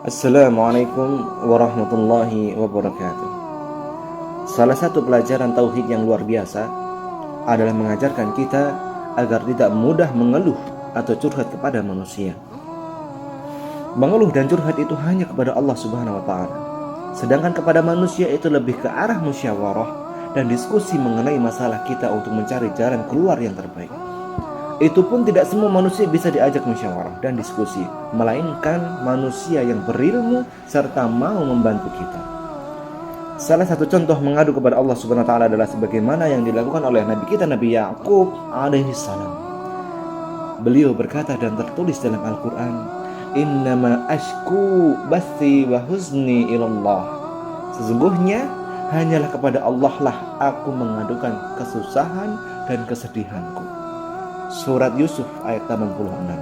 Assalamualaikum warahmatullahi wabarakatuh. Salah satu pelajaran tauhid yang luar biasa adalah mengajarkan kita agar tidak mudah mengeluh atau curhat kepada manusia. Mengeluh dan curhat itu hanya kepada Allah Subhanahu wa taala. Sedangkan kepada manusia itu lebih ke arah musyawarah dan diskusi mengenai masalah kita untuk mencari jalan keluar yang terbaik. Itu pun tidak semua manusia bisa diajak musyawarah dan diskusi, melainkan manusia yang berilmu serta mau membantu kita. Salah satu contoh mengadu kepada Allah Subhanahu wa taala adalah sebagaimana yang dilakukan oleh Nabi kita Nabi Yakub alaihi salam. Beliau berkata dan tertulis dalam Al-Qur'an, "Innama ashku bathi wa huzni ilallah." Sesungguhnya hanyalah kepada Allah lah aku mengadukan kesusahan dan kesedihanku. Surat Yusuf ayat 86.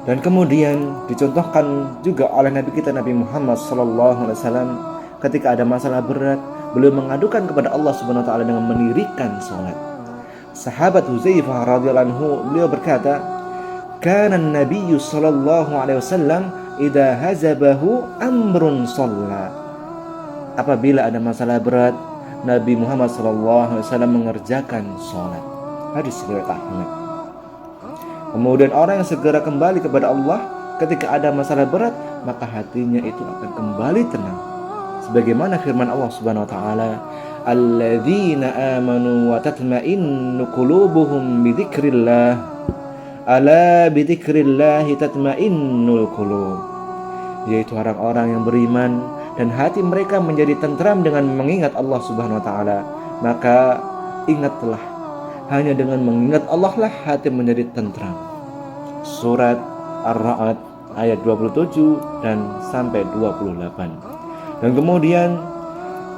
Dan kemudian dicontohkan juga oleh Nabi kita Nabi Muhammad SAW ketika ada masalah berat, beliau mengadukan kepada Allah Subhanahu wa taala dengan mendirikan salat. Sahabat Huzaifah radhiyallahu anhu beliau berkata, "Kana an-nabiyyu sallallahu alaihi wasallam idza hazabahu amrun shalla." Apabila ada masalah berat, Nabi Muhammad SAW mengerjakan salat. Hadis riwayat Ahmad. Kemudian orang yang segera kembali kepada Allah ketika ada masalah berat, maka hatinya itu akan kembali tenang. Sebagaimana firman Allah Subhanahu wa taala, "Alladzina amanu wa tatma'innu qulubuhum bi dzikrillah. Ala bi dzikrillah tatma'innul qulub." Yaitu orang-orang yang beriman dan hati mereka menjadi tentram dengan mengingat Allah Subhanahu wa taala. Maka ingatlah, hanya dengan mengingat Allah lah hati menjadi tentram. Surat Ar-Ra'd ayat 27 dan sampai 28. Dan kemudian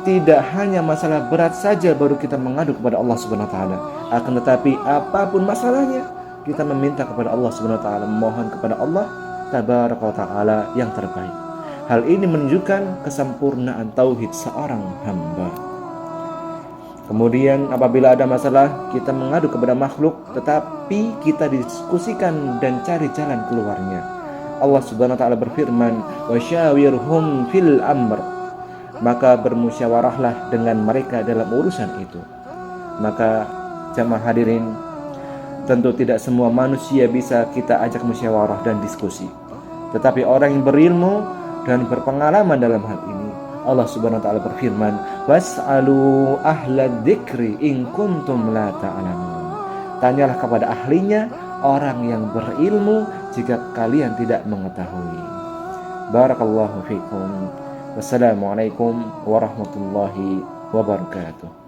tidak hanya masalah berat saja baru kita mengadu kepada Allah Subhanahu wa taala, akan tetapi apapun masalahnya kita meminta kepada Allah Subhanahu wa taala, memohon kepada Allah Tabaraka wa taala yang terbaik. Hal ini menunjukkan kesempurnaan tauhid seorang hamba. Kemudian apabila ada masalah, kita mengadu kepada makhluk, tetapi kita diskusikan dan cari jalan keluarnya. Allah Subhanahu wa taala berfirman, "Wasyawirhum fil amr." Maka bermusyawarahlah dengan mereka dalam urusan itu. Maka jamaah hadirin, tentu tidak semua manusia bisa kita ajak musyawarah dan diskusi. Tetapi orang yang berilmu dan berpengalaman dalam hal ini, Allah Subhanahu wa taala berfirman, "Was'alu ahlad dzikri in kuntum la ta'lamun." Tanyalah kepada ahlinya, orang yang berilmu, jika kalian tidak mengetahui. Barakallahu fikum. Wassalamualaikum warahmatullahi wabarakatuh.